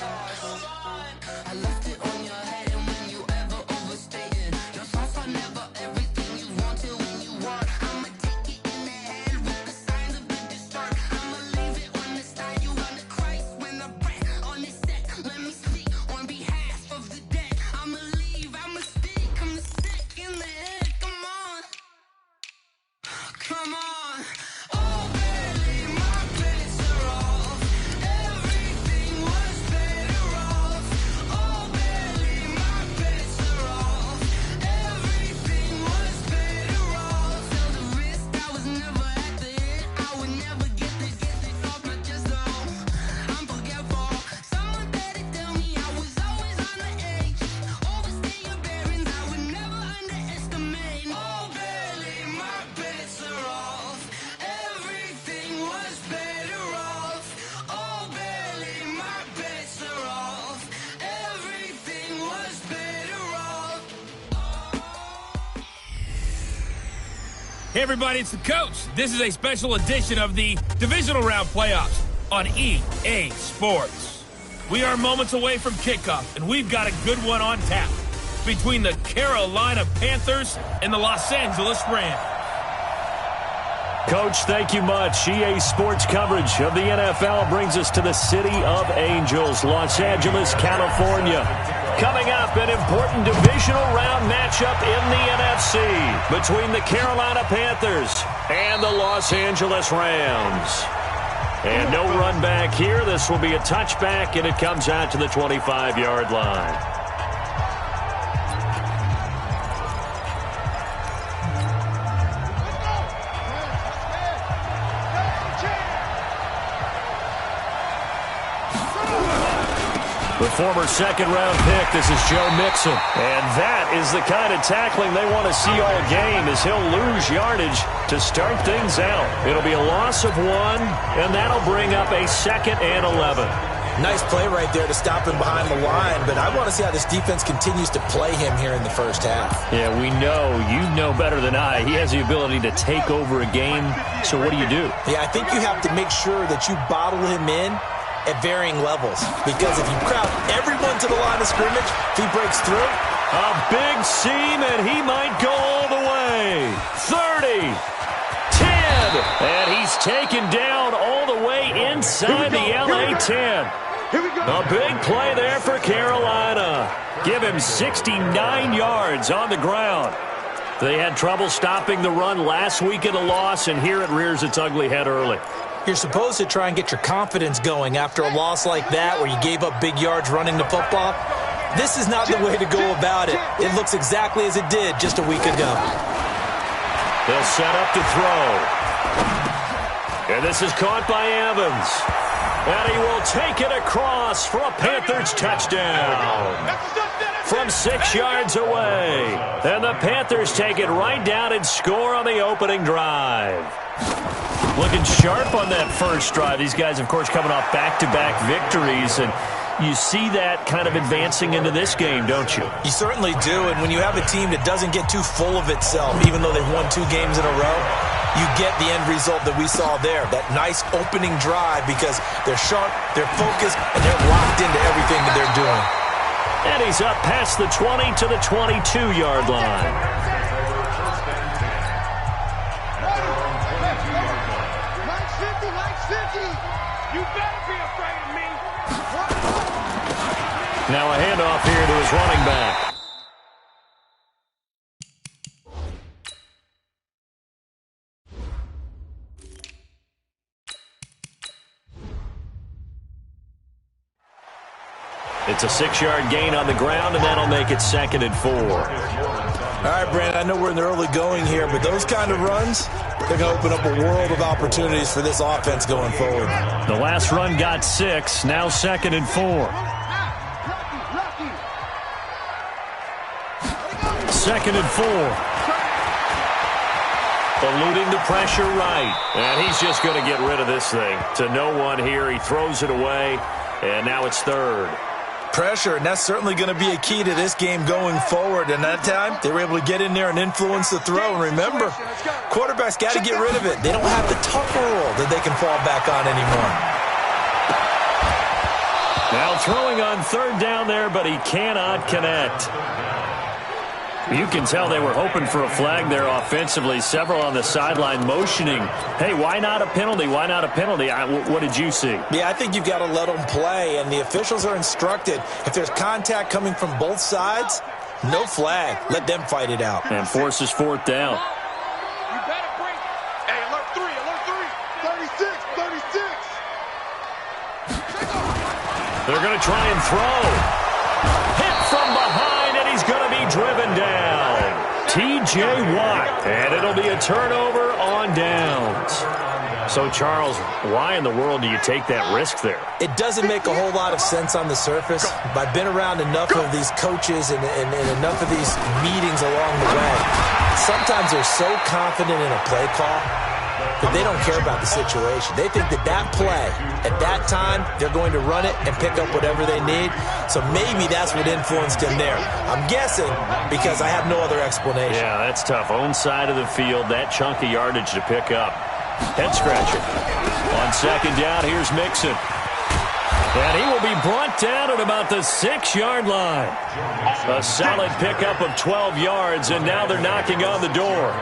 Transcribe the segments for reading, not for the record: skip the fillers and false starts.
I left it on your head, and when you ever overstated, your thoughts are never everything you wanted when you want. I'ma take it in the head with the signs of the distort. I'ma leave it on the side. You run the Christ when the breath on this set. Let me speak on behalf of the dead. I'ma leave, I'ma speak. I'm sick in the head. Come on, come on. Oh, barely my bets are off. Everything was better off. Oh, barely my bets are off. Everything was better off. Felt the risk, I was never at the hit. I would never get this off my chest though. I'm forgetful. Someone better tell me I was always on the edge. Overstay your bearings, I would never underestimate. Oh, barely my bets are off. Everything was better off. Oh, barely my bets are off. Everything was better off. Hey everybody, it's the coach. This is a special edition of the divisional round playoffs on EA Sports. We are moments away from kickoff, and we've got a good one on tap between the Carolina Panthers and the Los Angeles Rams. Coach, thank you much. EA Sports coverage of the NFL brings us to the City of Angels, Los Angeles, California. Coming up, an important divisional round matchup in the NFC between the Carolina Panthers and the Los Angeles Rams. And no run back here. This will be a touchback, and it comes out to the 25-yard line. The former second-round pick, this is Joe Mixon. And that is the kind of tackling they want to see all game, as he'll lose yardage to start things out. It'll be a loss of 1, and that'll bring up a 2nd and 11. Nice play right there to stop him behind the line, but I want to see how this defense continues to play him here in the first half. Yeah, we know. You know better than I. He has the ability to take over a game, so what do? Yeah, I think you have to make sure that you bottle him in at varying levels, because if you crowd everyone to the line of scrimmage, if he breaks through, a big seam, and he might go all the way. 30, 10, and he's taken down all the way inside the LA 10. A big play there for Carolina. Give him 69 yards on the ground. They had trouble stopping the run last week in a loss, and here it rears its ugly head early. You're supposed to try and get your confidence going after a loss like that where you gave up big yards running the football. This is not the way to go about it. It looks exactly as it did just a week ago. They'll set up to throw. And this is caught by Evans. And he will take it across for a Panthers touchdown from 6 yards away. And the Panthers take it right down and score on the opening drive. Looking sharp on that first drive. These guys, of course, coming off back-to-back victories, and you see that kind of advancing into this game, don't you? You certainly do, and when you have a team that doesn't get too full of itself, even though they've won 2 games in a row, you get the end result that we saw there, that nice opening drive, because they're sharp, they're focused, and they're locked into everything that they're doing. And he's up past the 20 to the 22-yard line. Now a handoff here to his running back. It's a 6-yard gain on the ground, and that'll make it 2nd and 4. All right, Brandon, I know we're in the early going here, but those kind of runs, they're going to open up a world of opportunities for this offense going forward. The last run got 6, now 2nd and 4. 2nd and 4. Eluding the pressure right. And he's just going to get rid of this thing. To no one here. He throws it away. And now it's 3rd. Pressure, and that's certainly going to be a key to this game going forward. And that time, they were able to get in there and influence the throw. And remember, quarterbacks got to get rid of it. They don't have the tougher role that they can fall back on anymore. Now throwing on third down there, but he cannot connect. You can tell they were hoping for a flag there offensively. Several on the sideline motioning, hey, why not a penalty? Why not a penalty? What did you see? Yeah, I think you've got to let them play, and the officials are instructed. If there's contact coming from both sides, no flag. Let them fight it out. And forces fourth down. You better bring. Hey, alert 3, 36. They're going to try and throw. Hit from behind, and he's going to be driven down. T.J. Watt, and it'll be a turnover on downs. So, Charles, why in the world do you take that risk there? It doesn't make a whole lot of sense on the surface. But I've been around enough of these coaches and enough of these meetings along the way. Sometimes they're so confident in a play call that they don't care about the situation. They think that play, at that time, they're going to run it and pick up whatever they need. So maybe that's what influenced him there. I'm guessing because I have no other explanation. Yeah, that's tough. Own side of the field, that chunk of yardage to pick up. Head scratcher. On second down, here's Mixon. And he will be brought down at about the 6-yard line. A solid pickup of 12 yards, and now they're knocking on the door.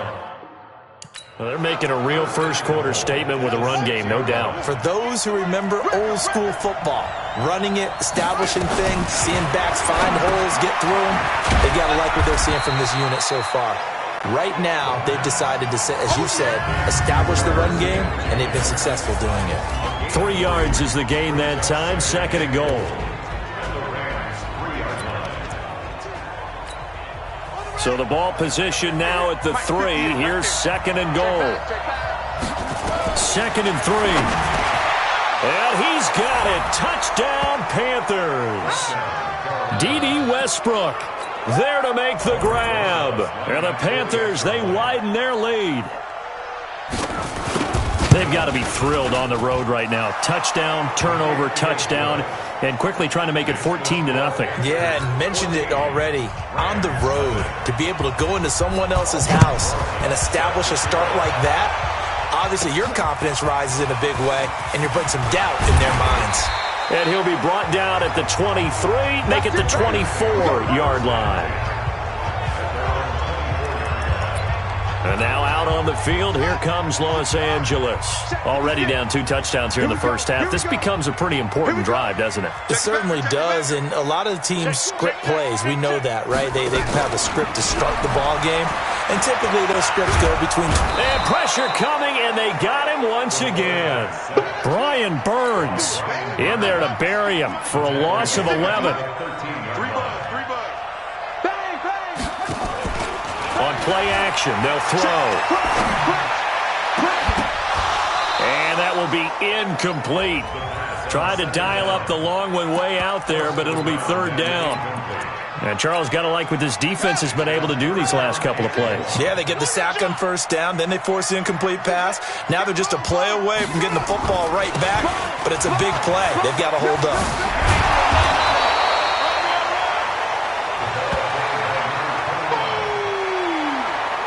Well, they're making a real first-quarter statement with a run game, no doubt. For those who remember old-school football, running it, establishing things, seeing backs find holes, get through them, they got to like what they're seeing from this unit so far. Right now, they've decided to, as you said, establish the run game, and they've been successful doing it. 3 yards is the gain that time, second and goal. So the ball position now at the 3. Here's second and goal. Second and 3. And he's got it. Touchdown, Panthers. D.D. Westbrook there to make the grab. And the Panthers, they widen their lead. They've got to be thrilled on the road right now. Touchdown, turnover, touchdown, and quickly trying to make it 14-0. Yeah, and mentioned it already. On the road, to be able to go into someone else's house and establish a start like that, obviously your confidence rises in a big way, and you're putting some doubt in their minds. And he'll be brought down at the 23, make it the 24-yard line. And now out on the field, here comes Los Angeles. Already down 2 touchdowns here in the first half. This becomes a pretty important drive, doesn't it? It certainly does, and a lot of the teams script plays. We know that, right? They have a script to start the ball game, and typically those scripts go between... And pressure coming, and they got him once again. Brian Burns in there to bury him for a loss of 11. On play action, they'll throw. And that will be incomplete. Tried to dial up the long one way out there, but it'll be third down. And Charles, got to like what this defense has been able to do these last couple of plays. Yeah, they get the sack on first down, then they force the incomplete pass. Now they're just a play away from getting the football right back, but it's a big play. They've got to hold up.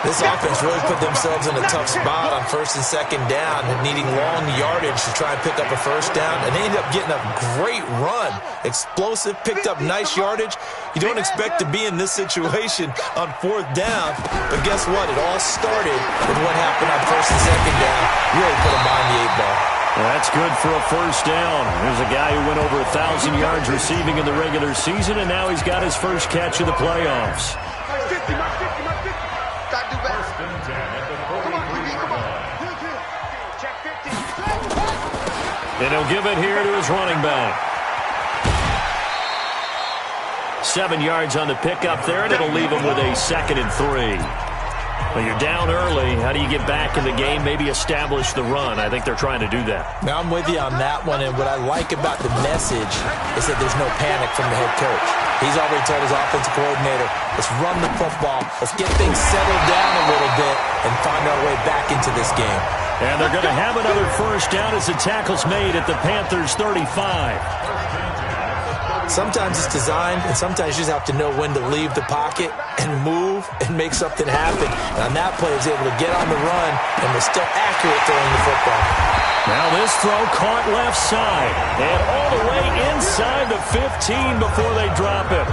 This offense really put themselves in a tough spot on first and second down, needing long yardage to try and pick up a first down, and they ended up getting a great run. Explosive, picked up nice yardage. You don't expect to be in this situation on fourth down, but guess what? It all started with what happened on first and second down. Really put them behind the 8 ball. That's good for a first down. There's a guy who went over 1,000 yards receiving in the regular season, and now he's got his first catch of the playoffs. And he'll give it here to his running back. 7 yards on the pickup there, and it'll leave him with a second and 3. Well, you're down early. How do you get back in the game, maybe establish the run? I think they're trying to do that. Now, I'm with you on that one, and what I like about the message is that there's no panic from the head coach. He's already told his offensive coordinator, let's run the football, let's get things settled down a little bit, and find our way back into this game. And they're going to have another first down as the tackle's made at the Panthers' 35. Sometimes it's designed, and sometimes you just have to know when to leave the pocket and move and make something happen. And on that play, he was able to get on the run and was still accurate throwing the football. Now this throw caught left side. And all the way inside the 15 before they drop it.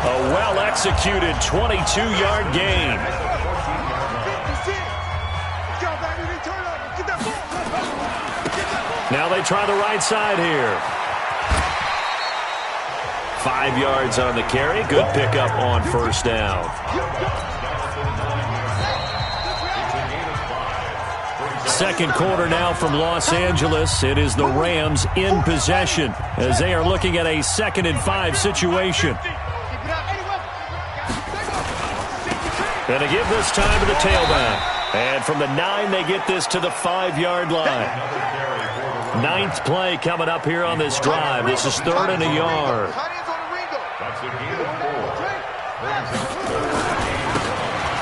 A well-executed 22-yard gain. Now they try the right side here. 5 yards on the carry. Good pickup on first down. Second quarter now from Los Angeles. It is the Rams in possession as they are looking at a 2nd and 5 situation. Going to give this time to the tailback. And from the 9, they get this to the 5-yard line. 9th play coming up here on this drive. This is 3rd and a yard.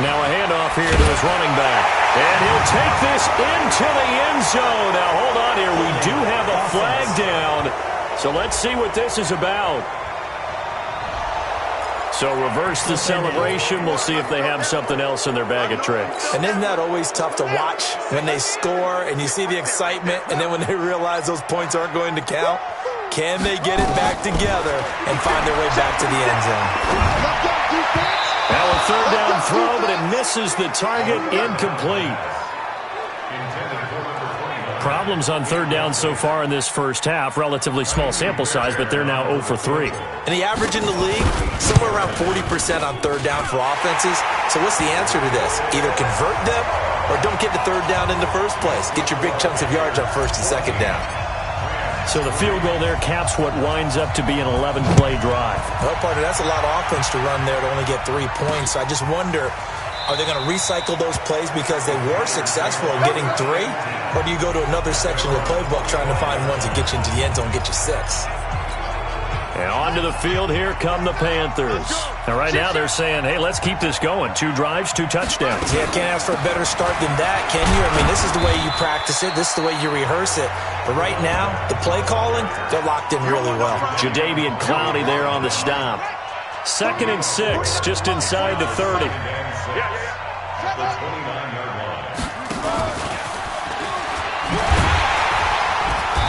Now a handoff here to his running back. And he'll take this into the end zone. Now hold on here. We do have a flag down. So let's see what this is about. So reverse the celebration. We'll see if they have something else in their bag of tricks. And isn't that always tough to watch when they score and you see the excitement, and then when they realize those points aren't going to count? Can they get it back together and find their way back to the end zone? Now a 3rd down throw, but it misses the target. Incomplete. Problems on 3rd down so far in this first half. Relatively small sample size, but they're now 0 for 3. And the average in the league, somewhere around 40% on 3rd down for offenses. So what's the answer to this? Either convert them or don't get the 3rd down in the first place. Get your big chunks of yards on 1st and 2nd down. So the field goal there caps what winds up to be an 11-play drive. Well, partner, that's a lot of offense to run there to only get 3 points. I just wonder, are they going to recycle those plays because they were successful in getting 3? Or do you go to another section of the playbook trying to find ones that get you into the end zone and get you 6? And onto the field, here come the Panthers. And right now they're saying, hey, let's keep this going. 2 drives, 2 touchdowns. Yeah, can't ask for a better start than that, can you? I mean, this is the way you practice it. This is the way you rehearse it. But right now, the play calling, they're locked in really well. Jadeveon Clowney there on the stop. 2nd and 6, just inside the 30.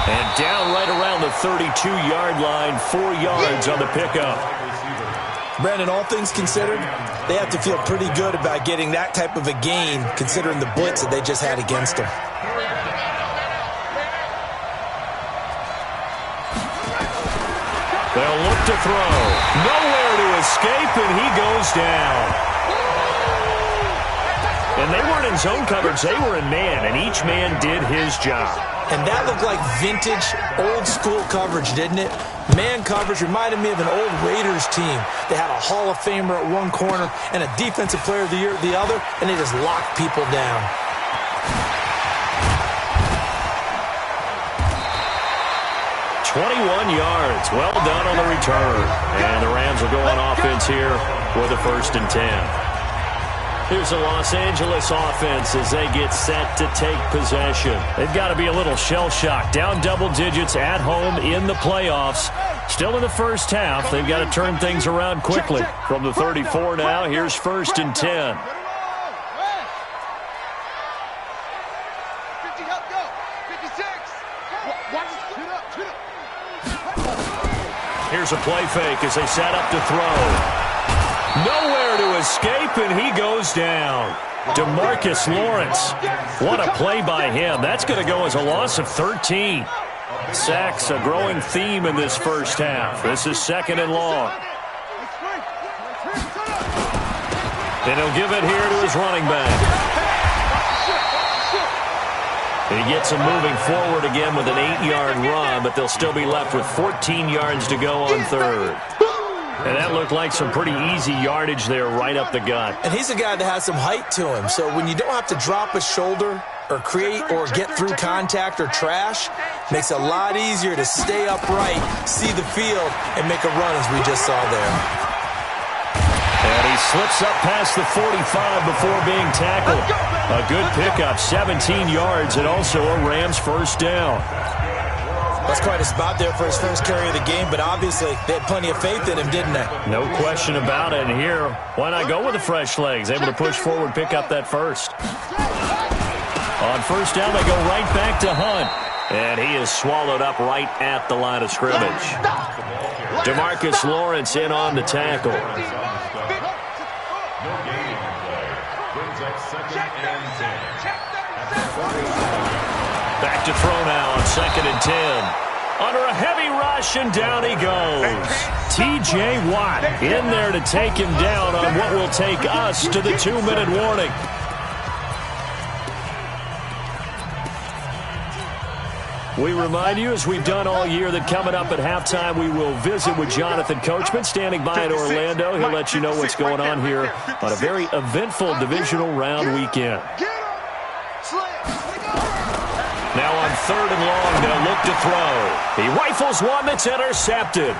And down right around the 32-yard line, 4 yards on the pickup. Brandon, all things considered, they have to feel pretty good about getting that type of a gain considering the blitz that they just had against them. They'll look to throw. Nowhere to escape, and he goes down. And they weren't in zone coverage. They were in man, and each man did his job. And that looked like vintage, old-school coverage, didn't it? Man coverage reminded me of an old Raiders team. They had a Hall of Famer at one corner and a Defensive Player of the Year at the other, and they just locked people down. yards. Well done on the return. And the Rams will go on offense here with a 1st and 10. Here's the Los Angeles offense as they get set to take possession. They've got to be a little shell-shocked. Down double digits at home in the playoffs. Still in the first half. They've got to turn things around quickly. From the 34 now, here's 1st and 10. Here's a play fake as they set up to throw. Nowhere to escape, and he goes down. DeMarcus Lawrence. What a play by him. That's going to go as a loss of 13. Sacks, a growing theme in this first half. This is 2nd and long. And he'll give it here to his running back. He gets him moving forward again with an 8-yard run, but they'll still be left with 14 yards to go on 3rd. And that looked like some pretty easy yardage there right up the gut. And he's a guy that has some height to him, so when you don't have to drop a shoulder or create or get through contact or trash, makes it a lot easier to stay upright, see the field, and make a run as we just saw there. And he slips up past the 45 before being tackled. A good pickup, 17 yards, and also a Rams 1st down. That's quite a spot there for his first carry of the game, but obviously they had plenty of faith in him, didn't they? No question about it. And here, why not go with the fresh legs? Able to push forward, pick up that 1st. On first down, they go right back to Hunt. And he is swallowed up right at the line of scrimmage. DeMarcus Lawrence in on the tackle. Back to throw now on 2nd and 10. Under a heavy rush, and down he goes. T.J. Watt in there to take him down on what will take us to the 2-minute warning. We remind you, as we've done all year, that coming up at halftime, we will visit with Jonathan Coachman, standing by in Orlando. He'll let you know what's going on here on a very eventful divisional round weekend. Now on 3rd and long, they'll look to throw. He rifles one that's intercepted.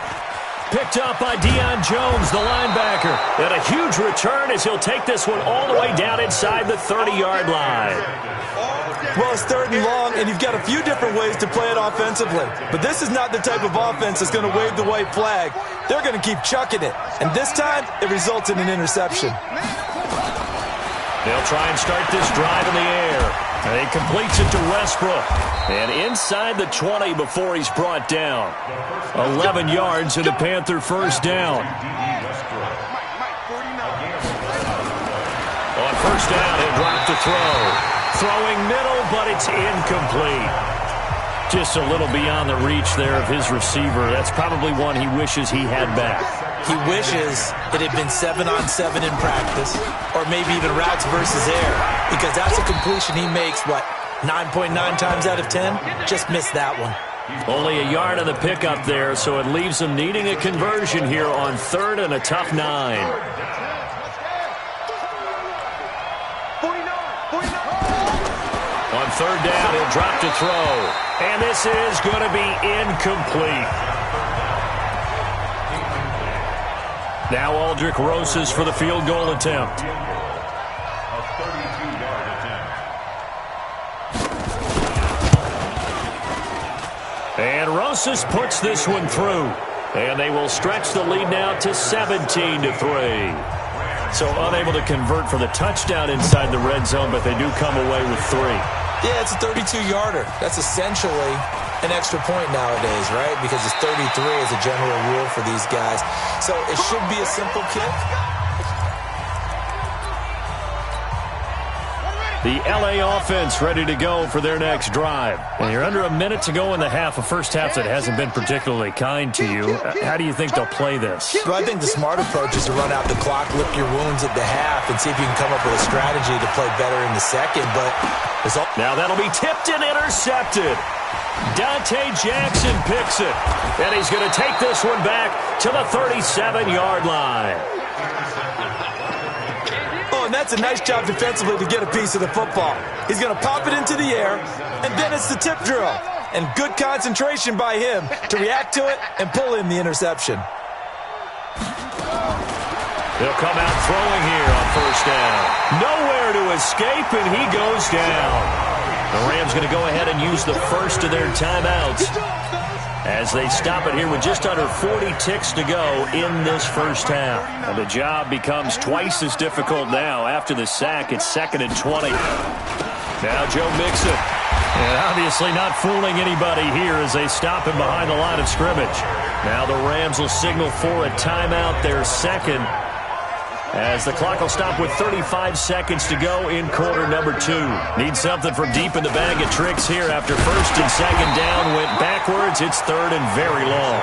Picked up by Deion Jones, the linebacker. And a huge return as he'll take this one all the way down inside the 30-yard line. Well, it's 3rd and long, and you've got a few different ways to play it offensively. But this is not the type of offense that's going to wave the white flag. They're going to keep chucking it. And this time, it results in an interception. They'll try and start this drive in the air. And he completes it to Westbrook. And inside the 20 before he's brought down. 11 yards and a Panther first down. On first down, he'll drop the throw. Throwing middle, but it's incomplete. Just a little beyond the reach there of his receiver. That's probably one he wishes he had back. He wishes it had been 7-on-7 in practice, or maybe even routes versus air, because that's a completion he makes, 9.9 times out of 10? Just missed that one. Only a yard on the pickup there, so it leaves him needing a conversion here on 3rd and a tough 9. On 3rd down, he'll drop to throw. And this is going to be incomplete. Now Aldrick Rosas for the field goal attempt. And Rosas puts this one through. And they will stretch the lead now to 17-3. So unable to convert for the touchdown inside the red zone, but they do come away with 3. Yeah, it's a 32-yarder. That's essentially an extra point nowadays, right? Because it's 33 as a general rule for these guys. So it should be a simple kick. The L.A. offense ready to go for their next drive. And you're under a minute to go in the half, a first half that hasn't been particularly kind to you. How do you think they'll play this? Well, I think the smart approach is to run out the clock, lick your wounds at the half, and see if you can come up with a strategy to play better in the second. But now that'll be tipped and intercepted. Dante Jackson picks it. And he's going to take this one back to the 37-yard line. And that's a nice job defensively to get a piece of the football. He's going to pop it into the air, and then it's the tip drill. And good concentration by him to react to it and pull in the interception. They'll come out throwing here on first down. Nowhere to escape, and he goes down. The Rams going to go ahead and use the first of their timeouts as they stop it here with just under 40 ticks to go in this first half. And the job becomes twice as difficult now. After the sack, it's 2nd and 20. Now Joe Mixon. And obviously not fooling anybody here as they stop him behind the line of scrimmage. Now the Rams will signal for a timeout, their second, as the clock will stop with 35 seconds to go in quarter number 2. Need something from deep in the bag of tricks here after first and second down went backwards. It's 3rd and very long.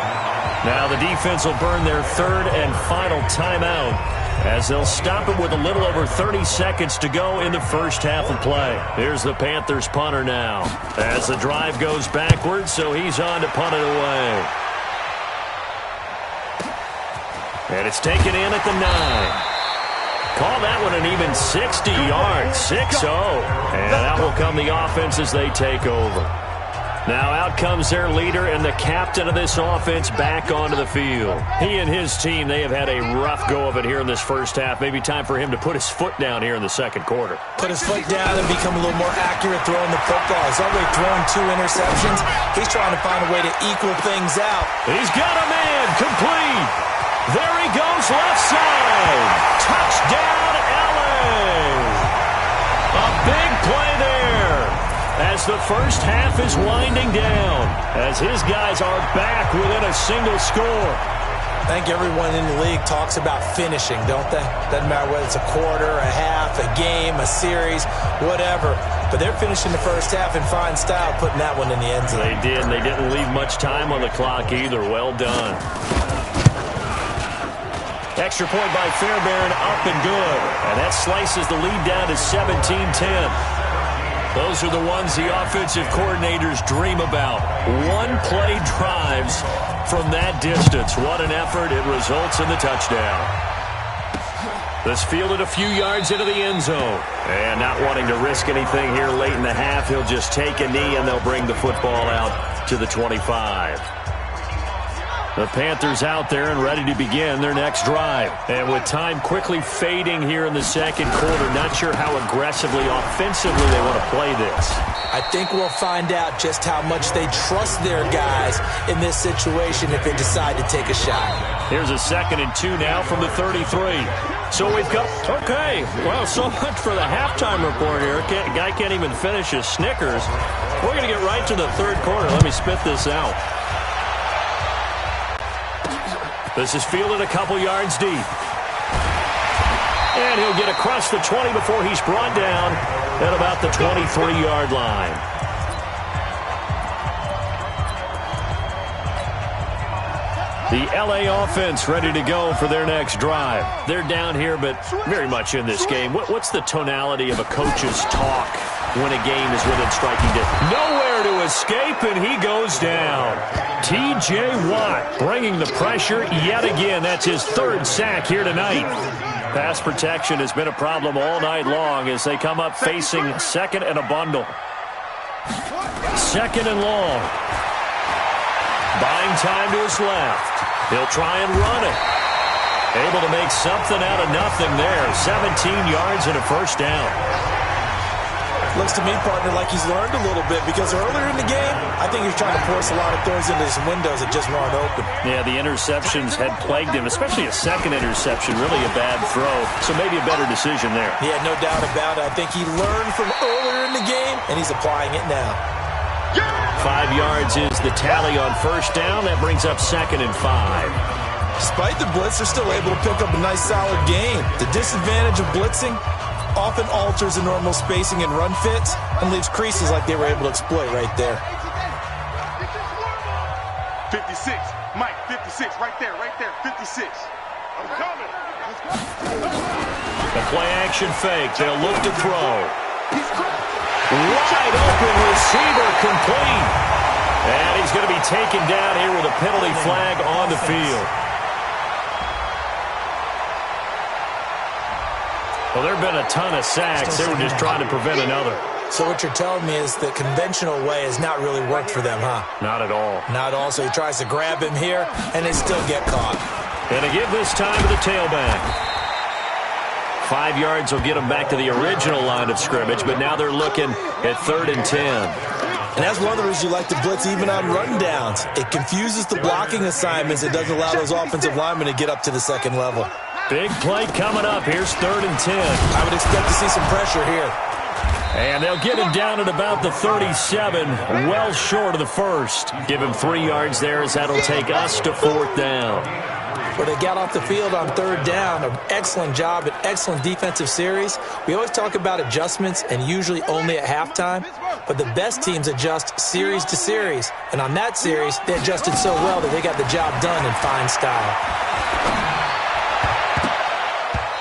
Now the defense will burn their 3rd and final timeout as they'll stop it with a little over 30 seconds to go in the first half of play. Here's the Panthers punter now as the drive goes backwards, so he's on to punt it away. And it's taken in at the 9. Call that one an even 60 yards, 6-0. And out will come the offense as they take over. Now out comes their leader and the captain of this offense back onto the field. He and his team, they have had a rough go of it here in this first half. Maybe time for him to put his foot down here in the second quarter. Put his foot down and become a little more accurate throwing the football. He's already thrown 2 interceptions. He's trying to find a way to equal things out. He's got a man complete. There he goes left side. Touchdown, LA. A big play there. as the first half is winding down, as his guys are back within a single score. I think everyone in the league talks about finishing, don't they? Doesn't matter whether it's a quarter, a half, a game, a series, whatever. But they're finishing the first half in fine style, putting that one in the end zone. They did, and they didn't leave much time on the clock either. Well done. Extra point by Fairbairn, up and good. And that slices the lead down to 17-10. Those are the ones the offensive coordinators dream about. One-play drives from that distance. What an effort. It results in the touchdown. This fielded a few yards into the end zone. And not wanting to risk anything here late in the half, he'll just take a knee and they'll bring the football out to the 25. The Panthers out there and ready to begin their next drive. And with time quickly fading here in the second quarter, not sure how aggressively, offensively they want to play this. I think we'll find out just how much they trust their guys in this situation if they decide to take a shot. Here's a 2nd and 2 now from the 33. So we've got, okay, well, so much for the halftime report here. Guy can't even finish his Snickers. We're going to get right to the third quarter. Let me spit this out. This is fielded a couple yards deep. And he'll get across the 20 before he's brought down at about the 23-yard line. The L.A. offense ready to go for their next drive. They're down here, but very much in this game. What's the tonality of a coach's talk when a game is within striking distance? Nowhere to escape, and he goes down. T.J. Watt bringing the pressure yet again. That's his 3rd sack here tonight. Pass protection has been a problem all night long as they come up facing 2nd and a bundle. 2nd and long. Buying time to his left. He'll try and run it. Able to make something out of nothing there. 17 yards and a first down. Looks to me, partner, like he's learned a little bit because earlier in the game, I think he was trying to force a lot of throws into some windows that just weren't open. Yeah, the interceptions had plagued him, especially a 2nd interception. Really a bad throw, so maybe a better decision there. Yeah, no doubt about it. I think he learned from earlier in the game, and he's applying it now. 5 yards is the tally on first down. That brings up 2nd and 5. Despite the blitz, they're still able to pick up a nice, solid gain. The disadvantage of blitzing often alters the normal spacing and run fits and leaves creases like they were able to exploit right there. 56, Mike, 56, right there, 56. I'm coming. The play action fake. They'll look to throw. Wide open receiver complete. And he's going to be taken down here with a penalty flag on the field. Well, there have been a ton of sacks. They were just trying to prevent another. So what you're telling me is the conventional way has not really worked for them, huh? Not at all. Not at all. So he tries to grab him here, and they still get caught. And to give this time to the tailback. 5 yards will get them back to the original line of scrimmage, but now they're looking at 3rd and 10. And that's one of the reasons you like to blitz even on rundowns. It confuses the blocking assignments. It doesn't allow those offensive linemen to get up to the 2nd level. Big play coming up. Here's 3rd and 10. I would expect to see some pressure here. And they'll get him down at about the 37, well short of the first. Give him 3 yards there as that'll take us to 4th down. Well, they got off the field on 3rd down. An excellent job, an excellent defensive series. We always talk about adjustments and usually only at halftime, but the best teams adjust series to series. And on that series, they adjusted so well that they got the job done in fine style.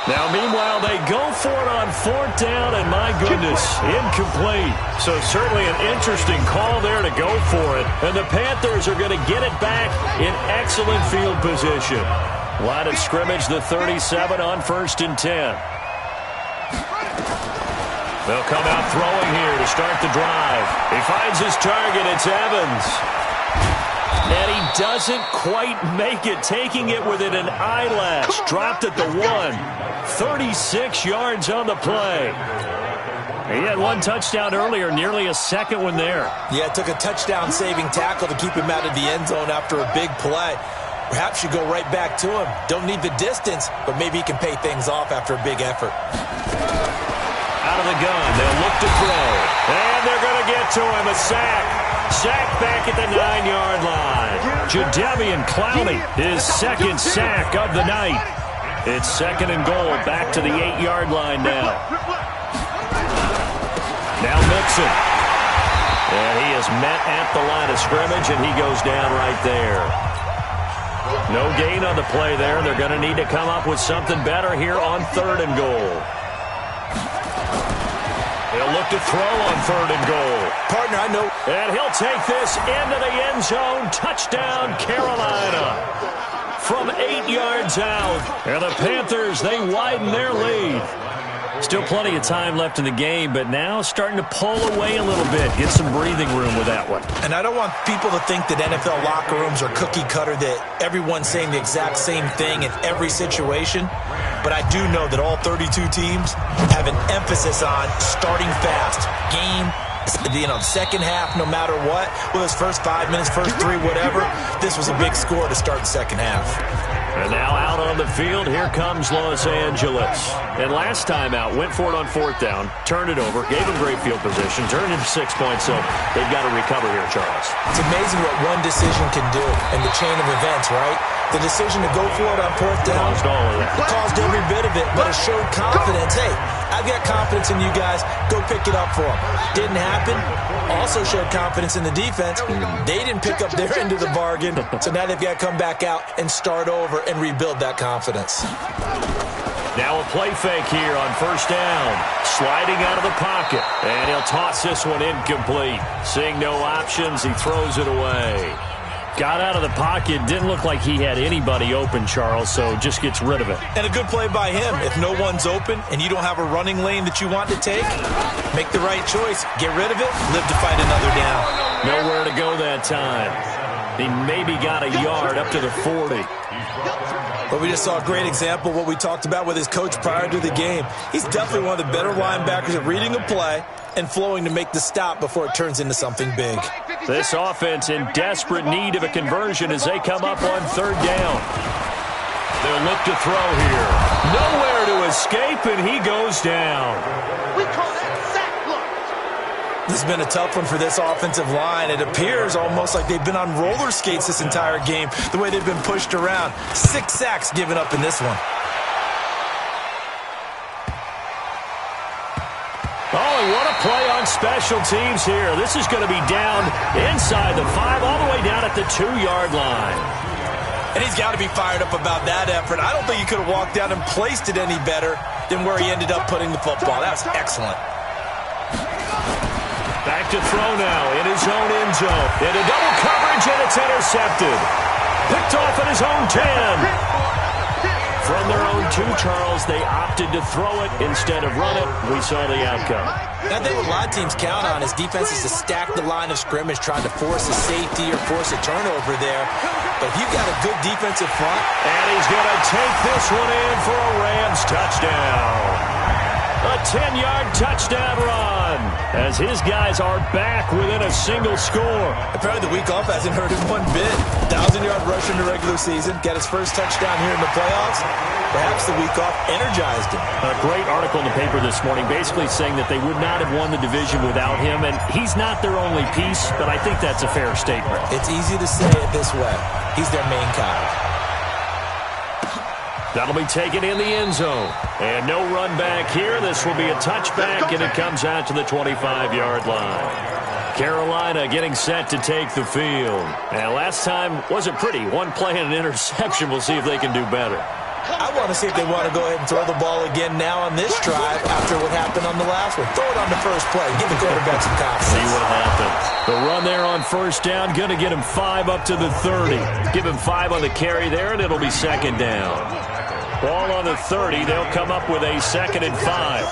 Now, meanwhile, they go for it on 4th down, and my goodness, incomplete. So certainly an interesting call there to go for it. And the Panthers are going to get it back in excellent field position. Line of scrimmage, the 37 on 1st and 10. They'll come out throwing here to start the drive. He finds his target. It's Evans. And he doesn't quite make it, taking it within an eyelash. Dropped at the 1. 36 yards on the play. He had one touchdown earlier, nearly a second one there. Yeah, it took a touchdown-saving tackle to keep him out of the end zone after a big play. Perhaps you go right back to him. Don't need the distance, but maybe he can pay things off after a big effort. Out of the gun, they'll look to throw. And they're going to get to him, a sack. Sack back at the 9-yard line. Jadeveon Clowney, his second sack of the night. It's 2nd and goal, back to the 8-yard line now. Now Mixon. And he is met at the line of scrimmage, and he goes down right there. No gain on the play there. They're going to need to come up with something better here on 3rd and goal. He'll look to throw on 3rd and goal. Partner, I know. And he'll take this into the end zone. Touchdown, Carolina. From 8 yards out. And the Panthers, they widen their lead. Still plenty of time left in the game, but now starting to pull away a little bit. Get some breathing room with that one. And I don't want people to think that NFL locker rooms are cookie cutter, that everyone's saying the exact same thing in every situation. But I do know that all 32 teams have an emphasis on starting fast. Second half, no matter what. Well, his first 5 minutes, first 3, whatever. This was a big score to start the second half. And now out on the field, here comes Los Angeles. And last time out, went for it on 4th down, turned it over, gave him great field position, turned into 6 points, so they've got to recover here, Charles. It's amazing what one decision can do in the chain of events, right? The decision to go for it on 4th down caused all of that. Caused every bit of it, but it showed confidence. Hey, I've got confidence in you guys. Go pick it up for them. Didn't happen. Also showed confidence in the defense. They didn't pick up their end of the bargain, so now they've got to come back out and start over and rebuild that confidence. Now a play fake here on 1st down. Sliding out of the pocket. And he'll toss this one incomplete. Seeing no options, he throws it away. Got out of the pocket. Didn't look like he had anybody open, Charles, so just gets rid of it. And a good play by him. If no one's open and you don't have a running lane that you want to take, make the right choice. Get rid of it. Live to fight another down. Nowhere to go that time. He maybe got a yard up to the 40. But we just saw a great example of what we talked about with his coach prior to the game. He's definitely one of the better linebackers at reading a play and flowing to make the stop before it turns into something big. This offense in desperate need of a conversion as they come up on 3rd down. They'll look to throw here. Nowhere to escape, and he goes down. We call that sack lunch. This has been a tough one for this offensive line. It appears almost like they've been on roller skates this entire game, the way they've been pushed around. 6 sacks given up in this one. Oh, and what a play on special teams here. This is going to be down inside the 5, all the way down at the 2-yard line. And he's got to be fired up about that effort. I don't think he could have walked down and placed it any better than where he ended up putting the football. That's excellent. Back to throw now in his own end zone. Into double coverage, and it's intercepted. Picked off at his own 10. From their own 2, Charles, they opted to throw it instead of run it. We saw the outcome. I think what a lot of teams count on is defenses to stack the line of scrimmage, trying to force a safety or force a turnover there. But if you've got a good defensive front. And he's going to take this one in for a Rams touchdown. A 10-yard touchdown run as his guys are back within a single score. Apparently the week off hasn't hurt him one bit. 1,000-yard rush in the regular season. Got his first touchdown here in the playoffs. Perhaps the week off energized him. A great article in the paper this morning basically saying that they would not have won the division without him, and he's not their only piece, but I think that's a fair statement. It's easy to say it this way. He's their main guy. That'll be taken in the end zone. And no run back here. This will be a touchback, and it comes out to the 25-yard line. Carolina getting set to take the field. And last time wasn't pretty. One play and an interception. We'll see if they can do better. I want to see if they want to go ahead and throw the ball again now on this drive after what happened on the last one. Throw it on the first play. Give the quarterback some confidence. See what happens. The run there on 1st down, going to get him 5 up to the 30. Give him 5 on the carry there, and it'll be 2nd down. Ball on the 30. They'll come up with a 2nd and 5.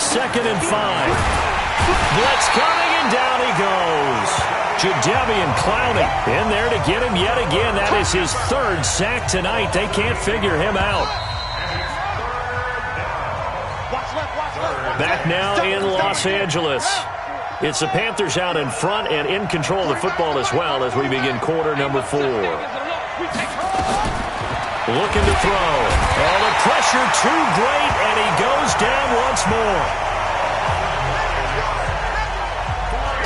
2nd and 5. Blitz coming, and down he goes. Jadeveon Clowney in there to get him yet again. That is his 3rd sack tonight. They can't figure him out. Back now in Los Angeles. It's the Panthers out in front and in control of the football as well as we begin quarter number 4. looking to throw. Oh, the pressure too great, and he goes down once more.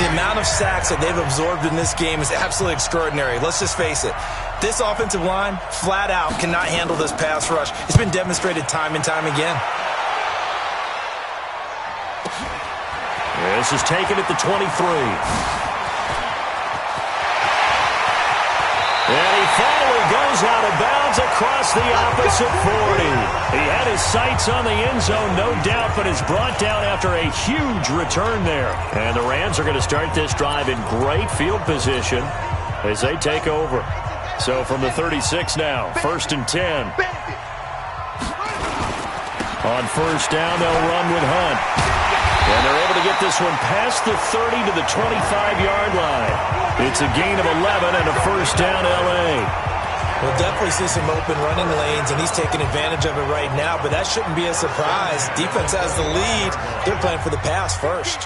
The amount of sacks that they've absorbed in this game is absolutely extraordinary. Let's just face it. This offensive line, flat out, cannot handle this pass rush. It's been demonstrated time and time again. This is taken at the 23. And he finally goes out of bounds across the opposite 40. He had his sights on the end zone, no doubt, but is brought down after a huge return there. And the Rams are going to start this drive in great field position as they take over. So from the 36 now, 1st and 10. On 1st down, they'll run with Hunt. And they're able to get this one past the 30 to the 25-yard line. It's a gain of 11 and a 1st down, L.A. We'll definitely see some open running lanes, and he's taking advantage of it right now, but that shouldn't be a surprise. Defense has the lead. They're playing for the pass first.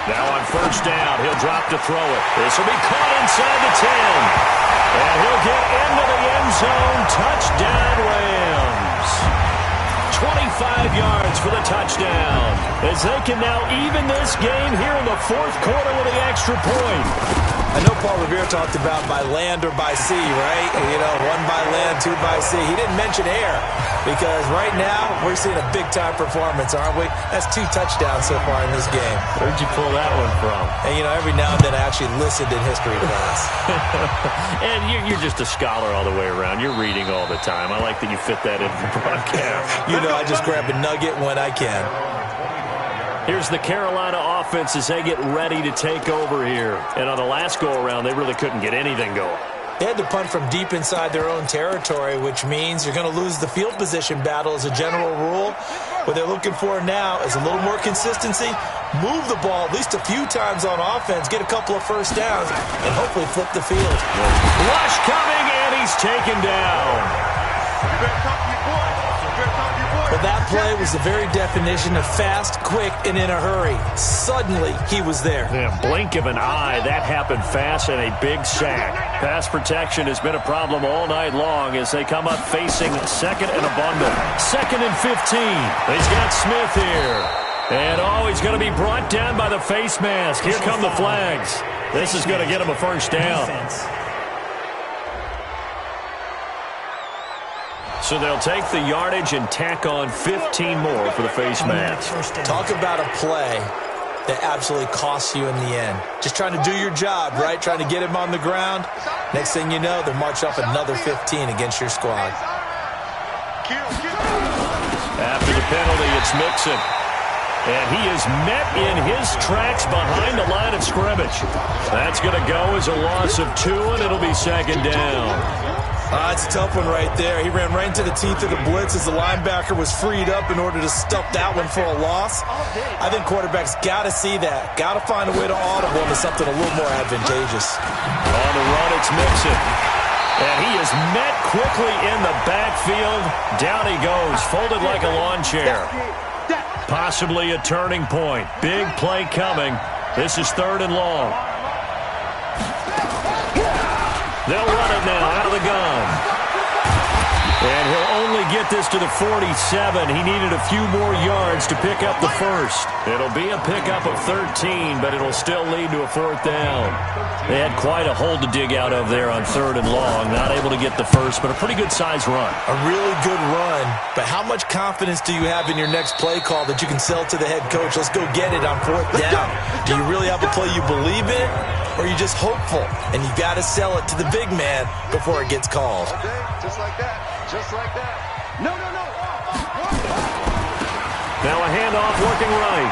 Now on 1st down, he'll drop to throw it. This will be caught inside the 10. And he'll get into the end zone. Touchdown, Rams. 25 yards for the touchdown. As they can now even this game here in the 4th quarter with the extra point. I know Paul Revere talked about by land or by sea, right? You know, 1 by land, 2 by sea. He didn't mention air because right now we're seeing a big-time performance, aren't we? That's 2 touchdowns so far in this game. Where'd you pull that one from? And, you know, every now and then I actually listened in history class. And you're just a scholar all the way around. You're reading all the time. I like that you fit that into the broadcast. You know, I just grab a nugget when I can. Here's the Carolina offense as they get ready to take over here. And on the last go-around, they really couldn't get anything going. They had to punt from deep inside their own territory, which means you're going to lose the field position battle as a general rule. What they're looking for now is a little more consistency, move the ball at least a few times on offense, get a couple of 1st downs, and hopefully flip the field. Rush coming, and he's taken down. You better talk to your boy. You better talk to your boy. But that play was the very definition of fast, quick, and in a hurry. Suddenly, he was there. Yeah, blink of an eye, that happened fast and a big sack. Pass protection has been a problem all night long as they come up facing 2nd and a bundle. 2nd and 15. He's got Smith here. And, he's going to be brought down by the face mask. Here come the flags. This is going to get him a 1st down. So they'll take the yardage and tack on 15 more for the face mask. Talk about a play that absolutely costs you in the end. Just trying to do your job, right? Trying to get him on the ground. Next thing you know, they'll march up another 15 against your squad. After the penalty, it's Mixon. And he is met in his tracks behind the line of scrimmage. That's going to go as a loss of 2, and it'll be 2nd down. It's a tough one right there. He ran right into the teeth of the blitz as the linebacker was freed up in order to stuff that one for a loss. I think quarterbacks got to see that. Got to find a way to audible into something a little more advantageous. On the run, it's Mixon. And he is met quickly in the backfield. Down he goes, folded like a lawn chair. Possibly a turning point. Big play coming. This is 3rd and long. They'll run it now out of the gun. And he'll only get this to the 47. He needed a few more yards to pick up the 1st. It'll be a pickup of 13, but it'll still lead to a 4th down. They had quite a hole to dig out of there on 3rd and long. Not able to get the 1st, but a pretty good-sized run. A really good run. But how much confidence do you have in your next play call that you can sell to the head coach? Let's go get it on 4th down. Do you really have a play you believe in? Or are you just hopeful? And you got to sell it to the big man before it gets called. Just like that. Just like that. No. Now a handoff working right.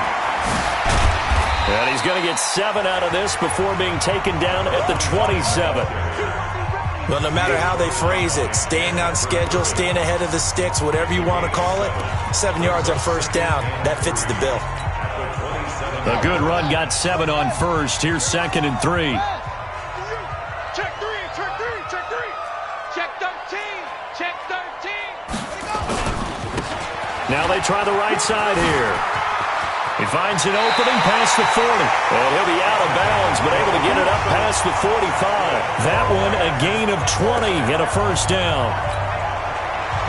And he's going to get 7 out of this before being taken down at the 27. Well, no matter how they phrase it, staying on schedule, staying ahead of the sticks, whatever you want to call it, 7 yards on 1st down, that fits the bill. A good run got 7 on 1st. Here's 2nd and 3. Check 3. Check 13. Check 13. Now they try the right side here. He finds an opening past the 40. And he'll be out of bounds, but able to get it up past across the 45. That one a gain of 20 and a first down.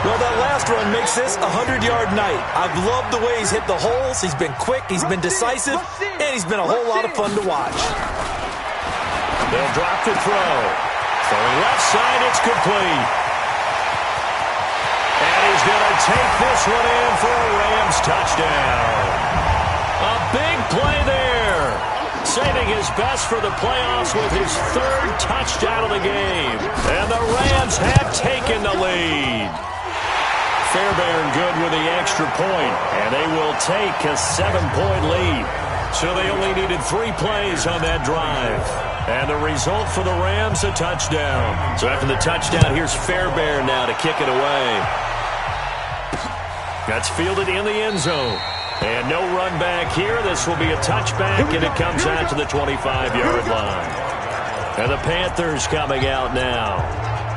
Well, that last run makes this a 100-yard night. I've loved the way he's hit the holes. He's been quick, he's been decisive, and he's been a whole lot of fun to watch. They'll drop the throw. Throwing left side, it's complete. And he's going to take this one in for a Rams touchdown. A big play there. Saving his best for the playoffs with his third touchdown of the game. And the Rams have taken the lead. Fairbairn good with the extra point, and they will take a 7-point lead. So they only needed 3 plays on that drive. And the result for the Rams, a touchdown. So after the touchdown, here's Fairbairn now to kick it away. That's fielded in the end zone. And no run back here. This will be a touchback, and it comes out to the 25-yard line. And the Panthers coming out now.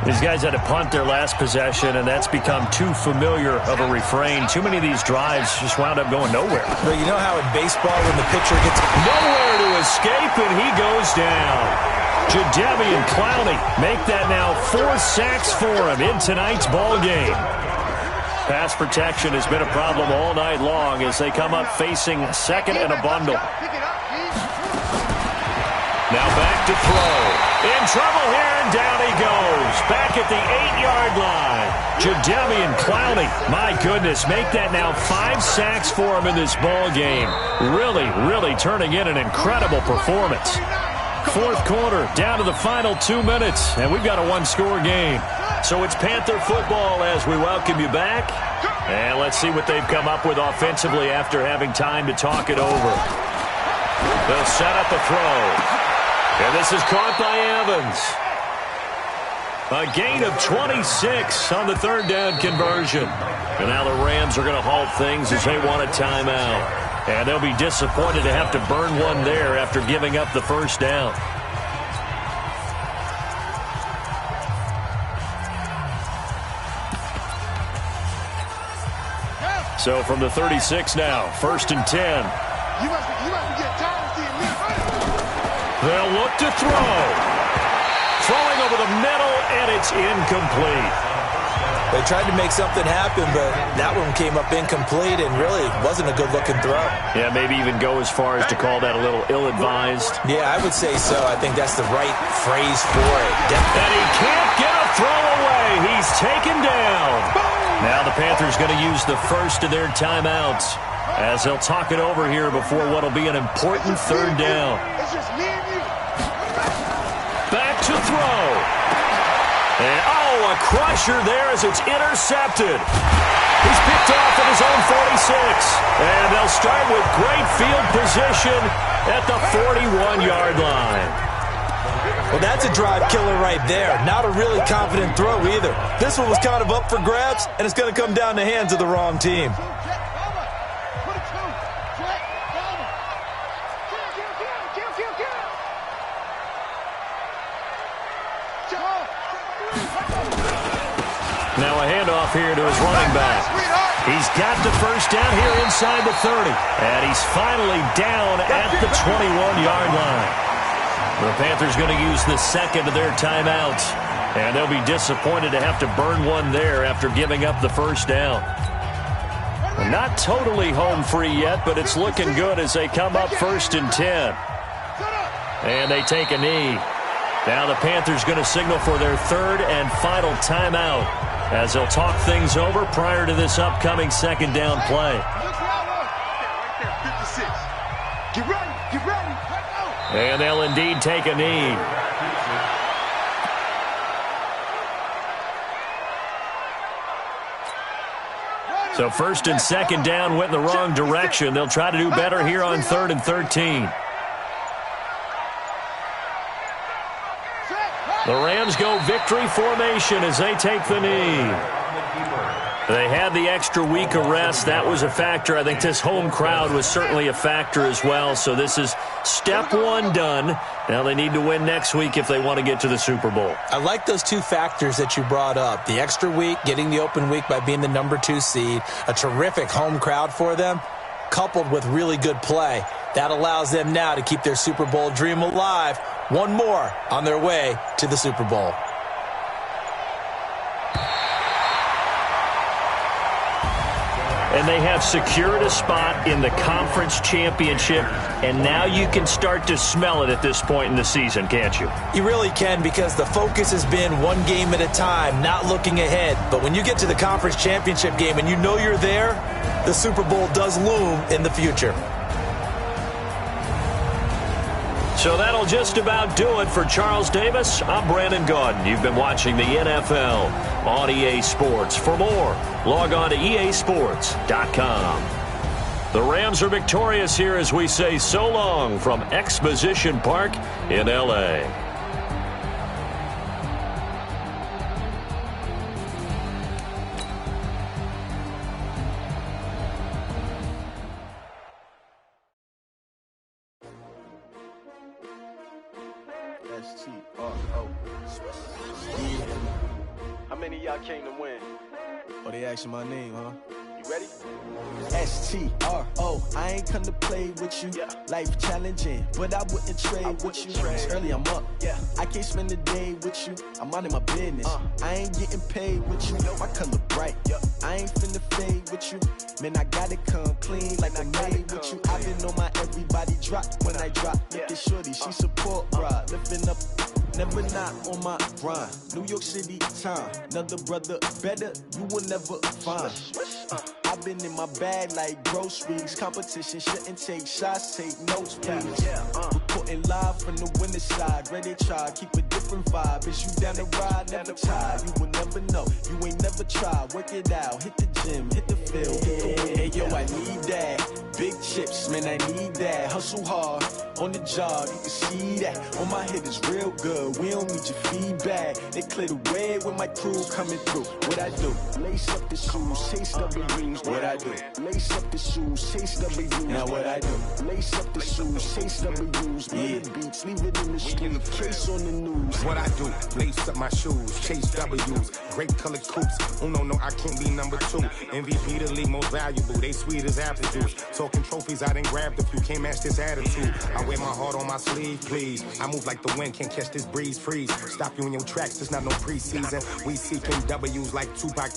These guys had to punt their last possession, and that's become too familiar of a refrain. Too many of these drives just wound up going nowhere. But you know how in baseball when the pitcher gets nowhere to escape, and he goes down. Jadeveon Clowney make that now 4 sacks for him in tonight's ball game. Pass protection has been a problem all night long as they come up facing second and a bundle. Now back to throw. In trouble here, and down he goes. Back at the 8-yard line. Jadeveon Clowney, my goodness, make that now 5 sacks for him in this ball game. Really turning in an incredible performance. Fourth quarter, down to the final 2 minutes, and we've got a 1-score game. So it's Panther football as we welcome you back. And let's see what they've come up with offensively after having time to talk it over. They'll set up a throw. And this is caught by Evans. A gain of 26 on the third down conversion. And now the Rams are going to halt things as they want a timeout. And they'll be disappointed to have to burn one there after giving up the first down. So from the 36 now, 1st and 10. You must be getting tired of seeing me. They'll look to throw. Throwing over the middle, and it's incomplete. They tried to make something happen, but that one came up incomplete and really wasn't a good-looking throw. Yeah, maybe even go as far as to call that a little ill-advised. Yeah, I would say so. I think that's the right phrase for it. And he can't get a throw away. He's taken down. Now the Panthers going to use the first of their timeouts as they'll talk it over here before what will be an important third down. It's just me and you. Back to throw. And, a crusher there as it's intercepted. He's picked off at his own 46. And they'll start with great field position at the 41-yard line. Well, that's a drive killer right there. Not a really confident throw either. This one was kind of up for grabs, and it's going to come down the hands of the wrong team. Now a handoff here to his running back. He's got the first down here inside the 30. And he's finally down at the 21-yard line. The Panthers going to use the second of their timeouts. And they'll be disappointed to have to burn one there after giving up the first down. Not totally home free yet, but it's looking good as they come up 1st and 10. And they take a knee. Now the Panthers going to signal for their third and final timeout as they'll talk things over prior to this upcoming second down play. Get ready. And they'll indeed take a knee. So 1st and 2nd down went in the wrong direction. They'll try to do better here on 3rd and 13. The Rams go victory formation as they take the knee. They had the extra week of rest. That was a factor. I think this home crowd was certainly a factor as well. So this is step 1 done. Now they need to win next week if they want to get to the Super Bowl. I like those 2 factors that you brought up. The extra week, getting the open week by being the number 2 seed, a terrific home crowd for them, coupled with really good play. That allows them now to keep their Super Bowl dream alive One more on their way to the Super Bowl. And they have secured a spot in the conference championship, and now you can start to smell it at this point in the season, can't you? You really can, because the focus has been one game at a time, not looking ahead. But when you get to the conference championship game and you know you're there, the Super Bowl does loom in the future. So that'll just about do it for Charles Davis. I'm Brandon Gaudin. You've been watching the NFL on EA Sports. For more, log on to easports.com. The Rams are victorious here as we say so long from Exposition Park in L.A. S-T-R-O. How many of y'all came to win? Oh, they asking my name, huh? You ready? S-T-R-O. I ain't come to play with you. Yeah. Life challenging, but I wouldn't trade with you. It's early, I'm up. Yeah. I can't spend the day with you. I'm minding my business. I ain't getting paid with you. My color bright. Yeah. I ain't finna fade with you. Man, I gotta come clean like I'm made with you. I've been on my everybody drop when I drop. Look at shorty, she support ride. Lifting up, never not on my grind. New York City time. Another brother better, you will never find. I've been in my bag like groceries. Competition shouldn't take shots, take notes, please. Reporting live from the winning side. Ready to try, keep a different vibe. Is you down the ride, never tired. You will never know, you ain't never tried. Work it out, hit the gym, hit the field, hit the win. Hey yo, I need that. Big chips, man, I need that. Hustle hard, on the job, you can see that. On my head is real good, we don't need your feedback. They clear the way with my crew coming through. What I do? Lace up the shoes, chase W's. What I do? Lace up the shoes, chase W's. Now what I do? Lace up the shoes, chase W's. Yeah. Beats, leave it in the street, case on the news. What I do? Lace up my shoes, chase W's. Great colored coops. Oh no, I can't be number 2. MVP the league most valuable. They sweet as apple juice. Talking trophies, I done grabbed a few. Can't match this attitude. I wear my heart on my sleeve, please. I move like the wind, can't catch this breeze. Freeze. Stop you in your tracks. It's not no preseason. We seeking W's like Tupac.